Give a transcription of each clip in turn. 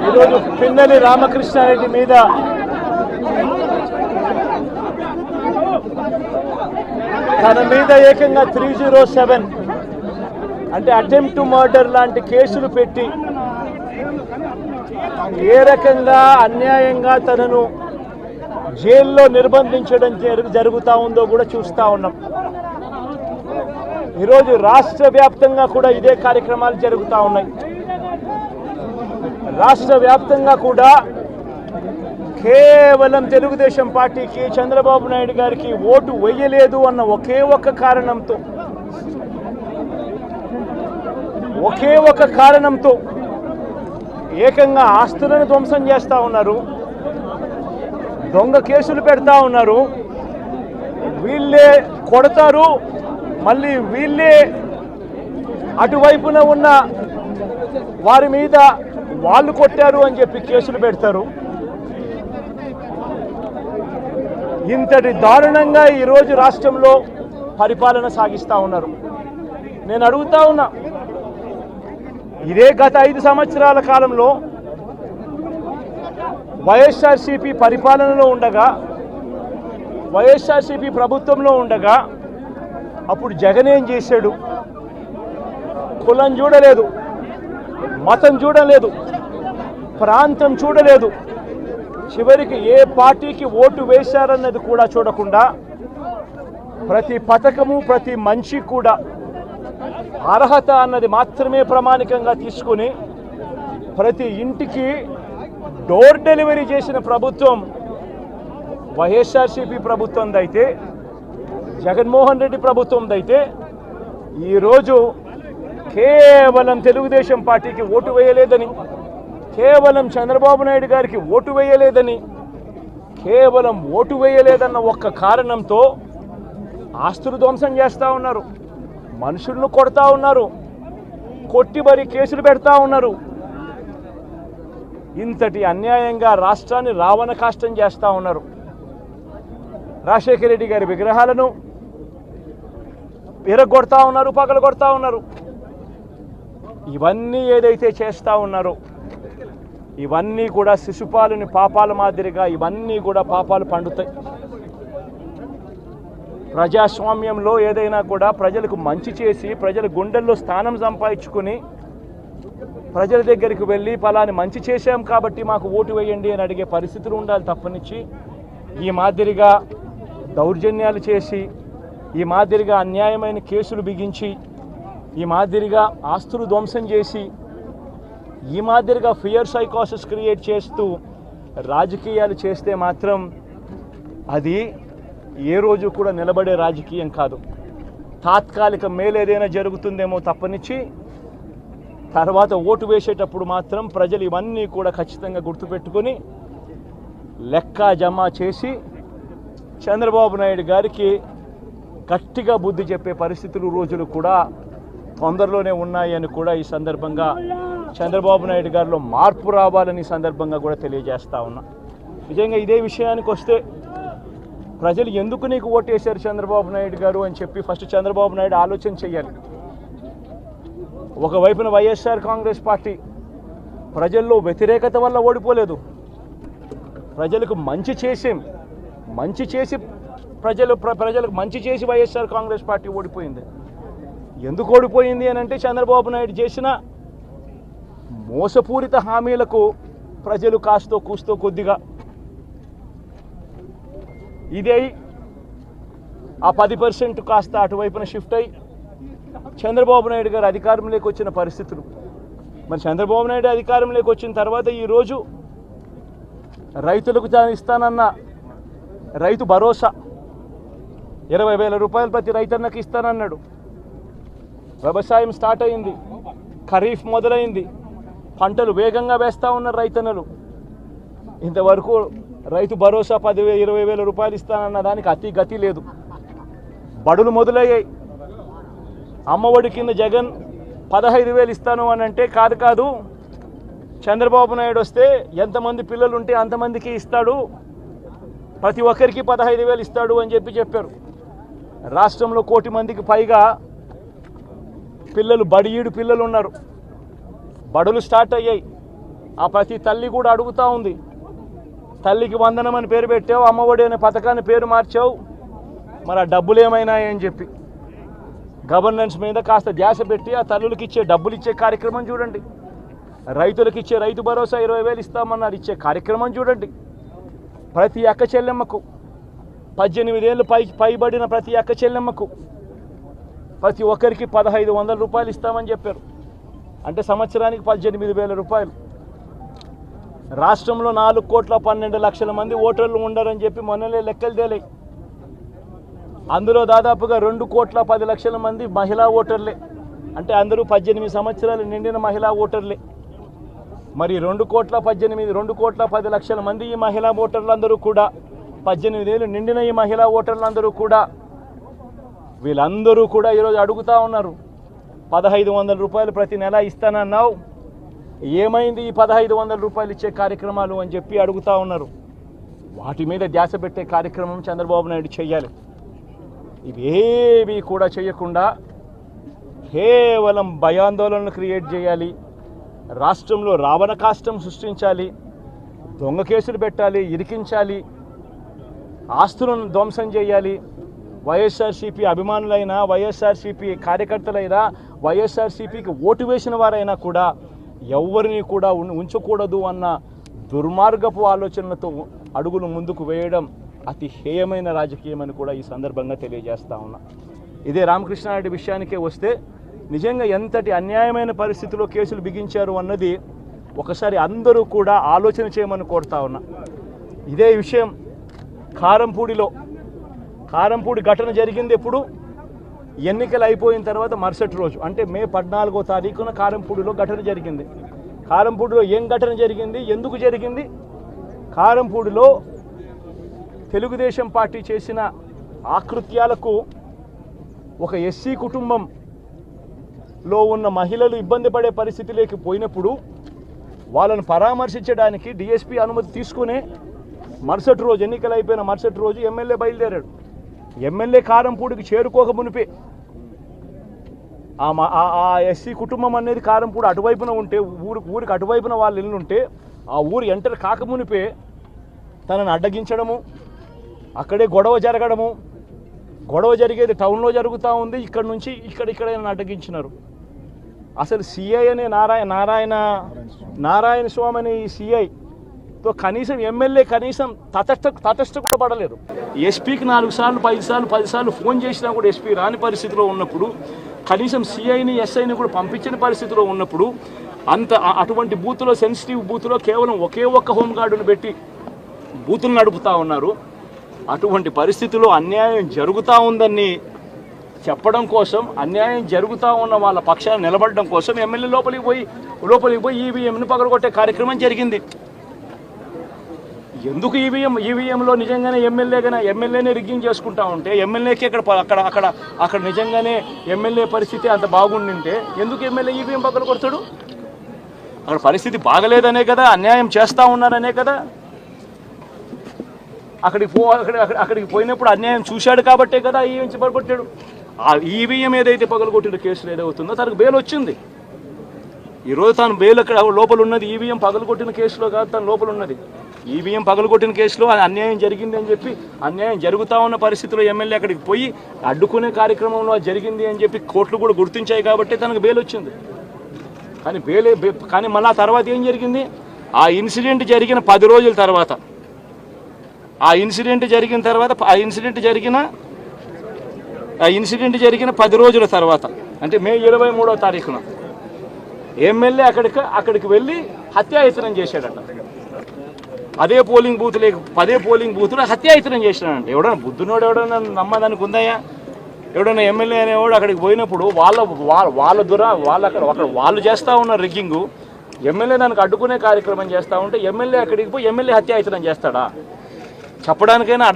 ఈరోజు పిన్నెల్లి రామకృష్ణారెడ్డి మీద తన మీద ఏకంగా 307 అంటే అటెంప్ట్ టు మర్డర్ లాంటి కేసులు పెట్టి ఏ రకంగా అన్యాయంగా తనను జైల్లో నిర్బంధించడం జరుగుతూ ఉందో కూడా చూస్తూ ఉన్నాం. ఈరోజు రాష్ట్ర వ్యాప్తంగా కూడా ఇదే కార్యక్రమాలు జరుగుతూ ఉన్నాయి. రాష్ట్ర వ్యాప్తంగా కూడా కేవలం తెలుగుదేశం పార్టీకి చంద్రబాబు నాయుడు గారికి ఓటు వేయలేదు అన్న ఒకే ఒక కారణంతో ఏకంగా ఆస్తులను ధ్వంసం చేస్తూ ఉన్నారు, దొంగ కేసులు పెడతా ఉన్నారు. వీళ్ళే కొడతారు, మళ్ళీ వీళ్ళే అటువైపున ఉన్న వారి మీద వాళ్ళు కొట్టారు అని చెప్పి కేసులు పెడతారు. ఇంతటి దారుణంగా ఈరోజు రాష్ట్రంలో పరిపాలన సాగిస్తూ ఉన్నారు. నేను అడుగుతా ఉన్నా, ఇదే గత 5 సంవత్సరాల కాలంలో వైఎస్ఆర్సీపీ పరిపాలనలో ఉండగా, వైఎస్ఆర్సీపీ ప్రభుత్వంలో ఉండగా అప్పుడు జగన్ ఏం చేశాడు? కులం చూడలేదు, మతం చూడలేదు, ప్రాంతం చూడలేదు, చివరికి ఏ పార్టీకి ఓటు వేశారన్నది కూడా చూడకుండా ప్రతి పథకము ప్రతి మనిషి కూడా అర్హత అన్నది మాత్రమే ప్రామాణికంగా తీసుకుని ప్రతి ఇంటికి డోర్ డెలివరీ చేసిన ప్రభుత్వం వైఎస్ఆర్సీపీ ప్రభుత్వందైతే, జగన్మోహన్ రెడ్డి ప్రభుత్వందైతే ఈరోజు కేవలం తెలుగుదేశం పార్టీకి ఓటు వేయలేదని, కేవలం చంద్రబాబు నాయుడు గారికి ఓటు వేయలేదని, కేవలం ఓటు వేయలేదన్న ఒక్క కారణంతో ఆస్తులు ధ్వంసం చేస్తూ ఉన్నారు, మనుషులను కొడతా ఉన్నారు, కొట్టి మరి కేసులు పెడతా ఉన్నారు. ఇంతటి అన్యాయంగా రాష్ట్రాన్ని రావణ కాష్టం చేస్తూ ఉన్నారు. రాజశేఖర రెడ్డి గారి విగ్రహాలను విరగొడతా ఉన్నారు, పగలగొడతా ఉన్నారు. ఇవన్నీ ఏదైతే చేస్తూ ఉన్నారో ఇవన్నీ కూడా శిశుపాలుని పాపాల మాదిరిగా ఇవన్నీ కూడా పాపాలు పండుతాయి. ప్రజాస్వామ్యంలో ఏదైనా కూడా ప్రజలకు మంచి చేసి ప్రజల గుండెల్లో స్థానం సంపాదించుకుని ప్రజల దగ్గరికి వెళ్ళి ఫలాని మంచి చేశాం కాబట్టి మాకు ఓటు వేయండి అని అడిగే పరిస్థితులు ఉండాలి తప్పనిచ్చి ఈ మాదిరిగా దౌర్జన్యాలు చేసి, ఈ మాదిరిగా అన్యాయమైన కేసులు బిగించి, ఈ మాదిరిగా ఆస్తులు ధ్వంసం చేసి, ఈ మాదిరిగా ఫియర్ సైకోసిస్ క్రియేట్ చేస్తూ రాజకీయాలు చేస్తే మాత్రం అది ఏ రోజు కూడా నిలబడే రాజకీయం కాదు. తాత్కాలిక మేలేదైనా జరుగుతుందేమో తప్పనిచ్చి తర్వాత ఓటు వేసేటప్పుడు మాత్రం ప్రజలు ఇవన్నీ కూడా ఖచ్చితంగా గుర్తుపెట్టుకొని లెక్క జమ చేసి చంద్రబాబు నాయుడు గారికి గట్టిగా బుద్ధి చెప్పే పరిస్థితులు రోజులు కూడా తొందరలోనే ఉన్నాయని కూడా ఈ సందర్భంగా చంద్రబాబు నాయుడు గారిలో మార్పు రావాలని సందర్భంగా కూడా తెలియజేస్తా ఉన్నా. నిజంగా ఇదే విషయానికి వస్తే ప్రజలు ఎందుకు నీకు ఓటేశారు చంద్రబాబు నాయుడు గారు అని చెప్పి ఫస్ట్ చంద్రబాబు నాయుడు ఆలోచన చేయాలి. ఒకవైపున వైఎస్ఆర్ కాంగ్రెస్ పార్టీ ప్రజల్లో వ్యతిరేకత వల్ల ఓడిపోలేదు, ప్రజలకు మంచి చేసి ప్రజలకు మంచి చేసి వైఎస్ఆర్ కాంగ్రెస్ పార్టీ ఓడిపోయింది. ఎందుకు ఓడిపోయింది అని అంటే చంద్రబాబు నాయుడు చేసిన మోసపూరిత హామీలకు ప్రజలు కాస్తో కూస్తో కొద్దిగా ఇదే ఆ 10% కాస్త అటువైపున షిఫ్ట్ అయ్యి చంద్రబాబు నాయుడు గారు అధికారంలోకి వచ్చిన పరిస్థితులు. మరి చంద్రబాబు నాయుడు అధికారంలోకి వచ్చిన తర్వాత ఈరోజు రైతులకు తాను ఇస్తానన్న రైతు భరోసా 20,000 రూపాయలు ప్రతి రైతన్నకి ఇస్తానన్నాడు. వ్యవసాయం స్టార్ట్ అయింది, ఖరీఫ్ మొదలైంది, పంటలు వేగంగా వేస్తూ ఉన్నారు రైతన్నలు. ఇంతవరకు రైతు భరోసా 10,000-20,000 రూపాయలు ఇస్తానన్న దానికి అతి గతి లేదు. బడులు మొదలయ్యాయి. అమ్మఒడి కింద జగన్ 15,000 ఇస్తాను అని అంటే కాదు చంద్రబాబు నాయుడు వస్తే ఎంతమంది పిల్లలు ఉంటే అంతమందికి ఇస్తాడు, ప్రతి ఒక్కరికి 15,000 ఇస్తాడు అని చెప్పారు. రాష్ట్రంలో 1 కోటి మందికి పైగా పిల్లలు బడియీడు పిల్లలు ఉన్నారు. బడులు స్టార్ట్ అయ్యాయి. ఆ ప్రతి తల్లి కూడా అడుగుతూ ఉంది, తల్లికి వందనం అని పేరు పెట్టావు, అమ్మఒడి అనే పథకాన్ని పేరు మార్చావు, మరి ఆ డబ్బులు ఏమైనాయని చెప్పి గవర్నెన్స్ మీద కాస్త ధ్యాస పెట్టి ఆ తల్లులకి ఇచ్చే డబ్బులు ఇచ్చే కార్యక్రమం చూడండి. రైతులకు ఇచ్చే రైతు భరోసా 20,000 ఇస్తామన్నారు, ఇచ్చే కార్యక్రమం చూడండి. ప్రతి అక్క చెల్లెమ్మకు 18 ఏళ్ళు పైబడిన ప్రతి అక్క చెల్లెమ్మకు ప్రతి ఒక్కరికి 1,500 రూపాయలు ఇస్తామని చెప్పారు. అంటే సంవత్సరానికి 18,000 రూపాయలు. రాష్ట్రంలో 4,12,00,000 మంది ఓటర్లు ఉండరని చెప్పి మొన్నలే లెక్కలు తేలాయి. అందులో దాదాపుగా 2,10,00,000 మంది మహిళా ఓటర్లే. అంటే అందరూ 18 సంవత్సరాలు నిండిన మహిళా ఓటర్లే. మరి 2,10,00,000 మంది ఈ మహిళా ఓటర్లందరూ కూడా 18 ఏళ్ళు నిండిన ఈ మహిళా ఓటర్లందరూ కూడా వీళ్ళందరూ కూడా ఈరోజు అడుగుతూ ఉన్నారు, 1,500 రూపాయలు ప్రతి నెల ఇస్తానన్నావు, ఏమైంది ఈ 1,500 రూపాయలు ఇచ్చే కార్యక్రమాలు అని చెప్పి అడుగుతూ ఉన్నారు. వాటి మీద ధ్యాస పెట్టే కార్యక్రమం చంద్రబాబు నాయుడు చేయాలి. ఇవేవి కూడా చేయకుండా కేవలం భయాందోళనలు క్రియేట్ చేయాలి, రాష్ట్రంలో రావణ కాష్టం సృష్టించాలి, దొంగ కేసులు పెట్టాలి, ఇరికించాలి, ఆస్తులను ధ్వంసం చేయాలి. వైఎస్ఆర్సీపీ అభిమానులైనా, వైఎస్ఆర్సీపీ కార్యకర్తలైనా, వైఎస్ఆర్సీపీకి ఓటు వేసిన వారైనా కూడా ఎవరిని కూడా ఉంచకూడదు అన్న దుర్మార్గపు ఆలోచనలతో అడుగులు ముందుకు వేయడం అతి హేయమైన రాజకీయం అని కూడా ఈ సందర్భంగా తెలియజేస్తా ఉన్నా. ఇదే రామకృష్ణారెడ్డి విషయానికే వస్తే నిజంగా ఎంతటి అన్యాయమైన పరిస్థితిలో కేసులు బిగించారు అన్నది ఒకసారి అందరూ కూడా ఆలోచన చేయమని కోరుతా ఉన్నా. ఇదే విషయం కారంపూడి ఘటన జరిగింది ఎప్పుడు? ఎన్నికలు అయిపోయిన తర్వాత మరుసటి రోజు, అంటే మే 14వ తారీఖున కారంపూడిలో ఘటన జరిగింది. కారంపూడిలో ఏం ఘటన జరిగింది, ఎందుకు జరిగింది? కారంపూడిలో తెలుగుదేశం పార్టీ చేసిన ఆకృత్యాలకు ఒక ఎస్సీ కుటుంబంలో ఉన్న మహిళలు ఇబ్బంది పడే పరిస్థితిలోకి పోయినప్పుడు వాళ్ళను పరామర్శించడానికి డిఎస్పీ అనుమతి తీసుకునే మరుసటి రోజు, ఎన్నికలు అయిపోయిన మరుసటి రోజు ఎమ్మెల్యే బయలుదేరాడు. ఎమ్మెల్యే కారంపూడికి చేరుకోక మునిపే ఆ ఎస్సీ కుటుంబం అనేది కారంపూడి అటువైపున ఉంటే, ఊరికి అటువైపున వాళ్ళు ఇల్లు ఉంటే ఆ ఊరు ఎంటర్ కాకమునిపే తనను అడ్డగించడము, అక్కడే గొడవ జరగడము, గొడవ జరిగేది టౌన్లో జరుగుతూ ఉంది, ఇక్కడ నుంచి ఇక్కడ అడ్డగించినారు. అసలు సిఐ అనే నారాయణ స్వామి అనే ఈ సిఐతో కనీసం ఎమ్మెల్యే కనీసం తటస్థ కూడా పడలేరు. ఎస్పీకి 4 సార్లు 5 సార్లు 10 సార్లు ఫోన్ చేసినా కూడా ఎస్పీ రాని పరిస్థితిలో ఉన్నప్పుడు, కనీసం సిఐని ఎస్ఐని కూడా పంపించిన పరిస్థితిలో ఉన్నప్పుడు, అటువంటి బూత్లో, సెన్సిటివ్ బూత్లో కేవలం ఒకే ఒక్క హోంగార్డును పెట్టి బూతులు నడుపుతూ ఉన్నారు. అటువంటి పరిస్థితుల్లో అన్యాయం జరుగుతూ ఉందని చెప్పడం కోసం, అన్యాయం జరుగుతూ ఉన్న వాళ్ళ పక్షాన్ని నిలబడడం కోసం ఎమ్మెల్యే లోపలికి పోయి ఈవీఎంను పగలగొట్టే కార్యక్రమం జరిగింది. ఎందుకు ఈవీఎంలో నిజంగానే ఎమ్మెల్యేనే రిగ్గింగ్ చేసుకుంటా ఉంటే, ఎమ్మెల్యేకి అక్కడ నిజంగానే ఎమ్మెల్యే పరిస్థితి అంత బాగుండింటే ఎందుకు ఎమ్మెల్యే ఈవీఎం పగలగొడతాడు? అక్కడ పరిస్థితి బాగలేదనే కదా, అన్యాయం చేస్తూ ఉన్నారనే కదా. అక్కడికి పోయినప్పుడు అన్యాయం చూశాడు కాబట్టే కదా ఈవీఎం పగలగొట్టాడు. ఆ ఈవీఎం ఏదైతే పగలగొట్టిన కేసులు ఏదవుతుందో తనకు బెయిల్ వచ్చింది. ఈరోజు తాను బెయిల్ అక్కడ లోపల ఉన్నది ఈవీఎం పగలగొట్టిన కేసులో కాదు, తను లోపల ఉన్నది ఈవీఎం పగలగొట్టిన కేసులో. అన్యాయం జరిగింది అని చెప్పి, అన్యాయం జరుగుతూ ఉన్న పరిస్థితిలో ఎమ్మెల్యే అక్కడికి పోయి అడ్డుకునే కార్యక్రమంలో జరిగింది అని చెప్పి కోర్టులు కూడా గుర్తించాయి కాబట్టి తనకు బెయిల్ వచ్చింది. కానీ మళ్ళీ ఆ తర్వాత ఏం జరిగింది? ఆ ఇన్సిడెంట్ జరిగిన 10 రోజుల తర్వాత, ఆ ఇన్సిడెంట్ జరిగిన 10 రోజుల తర్వాత, అంటే మే 23వ తారీఖున ఎమ్మెల్యే అక్కడికి వెళ్ళి హత్యాయత్నం చేశాడట. అదే పోలింగ్ బూత్లో హత్యాయత్నం చేశాడంట. ఎవడన్నా బుద్ధునోడు ఎవడన్నా నమ్మదానికి ఉందయ్యా? ఎవడన్నా ఎమ్మెల్యే అనేవాడు అక్కడికి పోయినప్పుడు వాళ్ళు చేస్తూ ఉన్న రిగ్గింగు, ఎమ్మెల్యే దానికి అడ్డుకునే కార్యక్రమం చేస్తూ ఉంటే ఎమ్మెల్యే అక్కడికి పోయి ఎమ్మెల్యే హత్యాయత్నం చేస్తాడా? చెప్పడానికైనా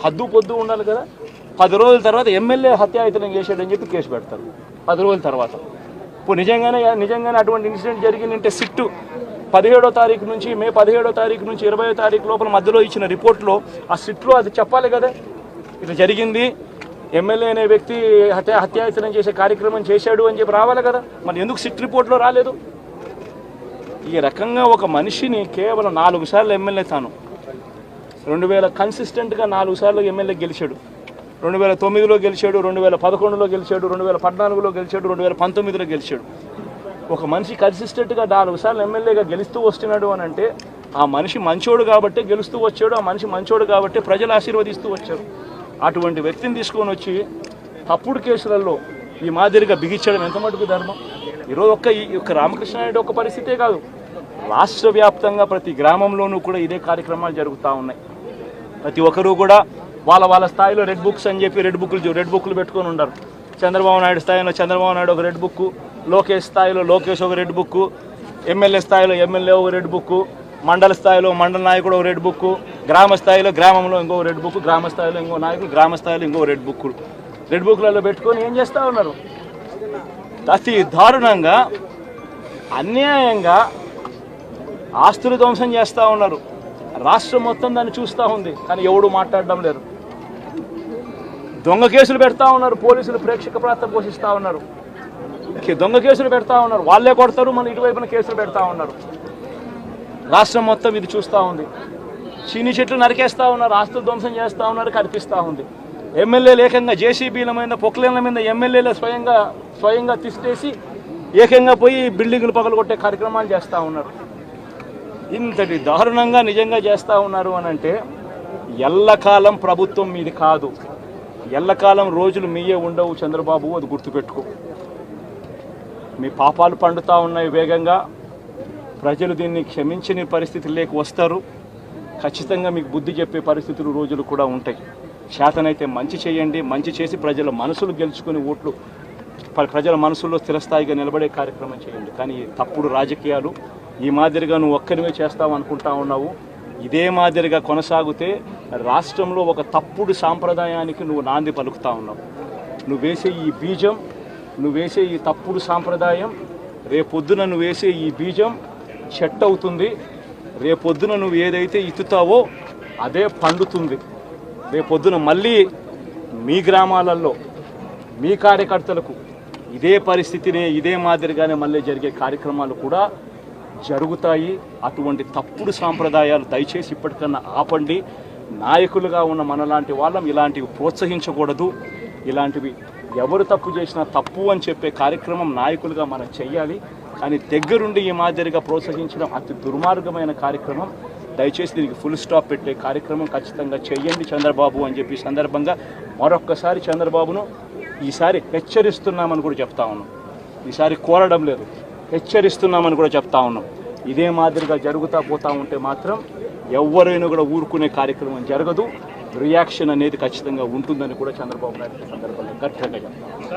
హద్దు పొద్దు ఉండాలి కదా. 10 రోజుల తర్వాత ఎమ్మెల్యే హత్యాయత్నం చేశాడని చెప్పి కేసు పెడతారు 10 రోజుల తర్వాత. ఇప్పుడు నిజంగానే అటువంటి ఇన్సిడెంట్ జరిగిందంటే సిట్టు 17వ తారీఖు నుంచి, మే 17వ తారీఖు నుంచి 20వ తారీఖు లోపల మధ్యలో ఇచ్చిన రిపోర్ట్లో, ఆ సిట్లో అది చెప్పాలి కదా, ఇట్లా జరిగింది, ఎమ్మెల్యే అనే వ్యక్తి హత్యాయత్నం చేసే కార్యక్రమం చేశాడు అని చెప్పి రావాలి కదా. మరి ఎందుకు సిట్ రిపోర్ట్లో రాలేదు? ఈ రకంగా ఒక మనిషిని కేవలం 4 సార్లు ఎమ్మెల్యే తాను 2000 కన్సిస్టెంట్గా 4 సార్లు ఎమ్మెల్యే గెలిచాడు. 2009లో గెలిచాడు, 2011లో గెలిచాడు, 2014లో గెలిచాడు, 2019లో గెలిచాడు. ఒక మనిషి కన్సిస్టెంట్గా 4 సార్లు ఎమ్మెల్యేగా గెలుస్తూ వస్తున్నాడు అని అంటే ఆ మనిషి మంచోడు కాబట్టి గెలుస్తూ వచ్చాడు, ఆ మనిషి మంచోడు కాబట్టి ప్రజలు ఆశీర్వదిస్తూ వచ్చారు. అటువంటి వ్యక్తిని తీసుకొని వచ్చి తప్పుడు కేసులలో ఈ మాదిరిగా బిగించడం ఎంత మటుకు ధర్మం? ఈరోజు ఒక్క రామకృష్ణారెడ్డి ఒక్క పరిస్థితే కాదు, రాష్ట్ర వ్యాప్తంగా ప్రతి గ్రామంలోనూ కూడా ఇదే కార్యక్రమాలు జరుగుతూ ఉన్నాయి. ప్రతి ఒక్కరూ కూడా వాళ్ళ స్థాయిలో రెడ్ బుక్స్ అని చెప్పి రెడ్ బుక్లు పెట్టుకొని ఉన్నారు. చంద్రబాబు నాయుడు స్థాయిలో చంద్రబాబు నాయుడు ఒక రెడ్ బుక్, లోకేష్ స్థాయిలో లోకేష్ ఒక రెడ్ బుక్, ఎమ్మెల్యే స్థాయిలో ఎమ్మెల్యే ఒక రెడ్ బుక్, మండల స్థాయిలో మండల నాయకుడు ఒక రెడ్ బుక్, గ్రామ స్థాయిలో గ్రామంలో ఇంకో రెడ్ బుక్, గ్రామ స్థాయిలో ఇంకో నాయకుడు గ్రామ స్థాయిలో ఇంకో రెడ్ బుక్లలో పెట్టుకొని ఏం చేస్తూ ఉన్నారు? అతి దారుణంగా అన్యాయంగా ఆస్తులు ధ్వంసం చేస్తూ ఉన్నారు. రాష్ట్రం మొత్తం దాన్ని చూస్తూ ఉంది, కానీ ఎవడు మాట్లాడడం లేరు. దొంగ కేసులు పెడతా ఉన్నారు, పోలీసులు ప్రేక్షక పాత్ర పోషిస్తూ ఉన్నారు. దొంగ కేసులు పెడతా ఉన్నారు, వాళ్ళే కొడతారు, మన ఇటువైపున కేసులు పెడతా ఉన్నారు. రాష్ట్రం మొత్తం ఇది చూస్తూ ఉంది. చీని చెట్లు నరికేస్తూ ఉన్నారు, ఆస్తులు ధ్వంసం చేస్తూ ఉన్నారు, కనిపిస్తూ ఉంది. ఎమ్మెల్యేలు ఏకంగా జేసీబీల మీద పొక్లేన్ల మీద ఎమ్మెల్యేలు స్వయంగా తిష్టేసి ఏకంగా పోయి బిల్డింగులు పగలగొట్టే కార్యక్రమాలు చేస్తూ ఉన్నారు. ఇంతటి దారుణంగా నిజంగా చేస్తూ ఉన్నారు అని అంటే ఎల్లకాలం ప్రభుత్వం మీది కాదు, ఎల్లకాలం రోజులు మీయే ఉండవు చంద్రబాబు, అది గుర్తుపెట్టుకో. మీ పాపాలు పండుతూ ఉన్నాయి వేగంగా. ప్రజలు దీన్ని క్షమించని పరిస్థితుల్లోకి వస్తారు. ఖచ్చితంగా మీకు బుద్ధి చెప్పే పరిస్థితులు రోజులు కూడా ఉంటాయి. చేతనైతే మంచి చేయండి, మంచి చేసి ప్రజల మనసులు గెలుచుకుని ఓట్లు ప్రజల మనసుల్లో స్థిరస్థాయిగా నిలబడే కార్యక్రమం చేయండి. కానీ తప్పుడు రాజకీయాలు ఈ మాదిరిగా నువ్వు ఒక్కరివే చేస్తావు అనుకుంటా ఉన్నావు. ఇదే మాదిరిగా కొనసాగితే రాష్ట్రంలో ఒక తప్పుడు సాంప్రదాయానికి నువ్వు నాంది పలుకుతా ఉన్నావు. నువ్వు వేసే ఈ బీజం, నువ్వు వేసే ఈ తప్పుడు సాంప్రదాయం, రేపొద్దున నువ్వు వేసే ఈ బీజం చెట్టు అవుతుంది. రేపొద్దున నువ్వు ఏదైతే ఇత్తుతావో అదే పండుతుంది. రేపొద్దున మళ్ళీ మీ గ్రామాలలో మీ కార్యకర్తలకు ఇదే పరిస్థితిని ఇదే మాదిరిగానే మళ్ళీ జరిగే కార్యక్రమాలు కూడా జరుగుతాయి. అటువంటి తప్పుడు సాంప్రదాయాలు దయచేసి ఇప్పటికన్నా ఆపండి. నాయకులుగా ఉన్న మనలాంటి వాళ్ళం ఇలాంటివి ప్రోత్సహించకూడదు. ఇలాంటివి ఎవరు తప్పు చేసినా తప్పు అని చెప్పే కార్యక్రమం నాయకులుగా మనం చెయ్యాలి. కానీ దగ్గరుండి ఈ మాదిరిగా ప్రోత్సహించడం అతి దుర్మార్గమైన కార్యక్రమం. దయచేసి దీనికి ఫుల్ స్టాప్ పెట్టే కార్యక్రమం ఖచ్చితంగా చెయ్యండి చంద్రబాబు అని చెప్పి సందర్భంగా మరొక్కసారి చంద్రబాబును ఈసారి హెచ్చరిస్తున్నామని కూడా చెప్తా ఉన్నాం. ఈసారి కోరడం లేదు, హెచ్చరిస్తున్నామని కూడా చెప్తా ఉన్నాం. ఇదే మాదిరిగా జరుగుతూ పోతూ ఉంటే మాత్రం ఎవరైనా కూడా ఊరుకునే కార్యక్రమం జరగదు. రియాక్షన్ అనేది ఖచ్చితంగా ఉంటుందని కూడా చంద్రబాబు నాయుడు సందర్భంగా గట్టిగా చెప్తాం.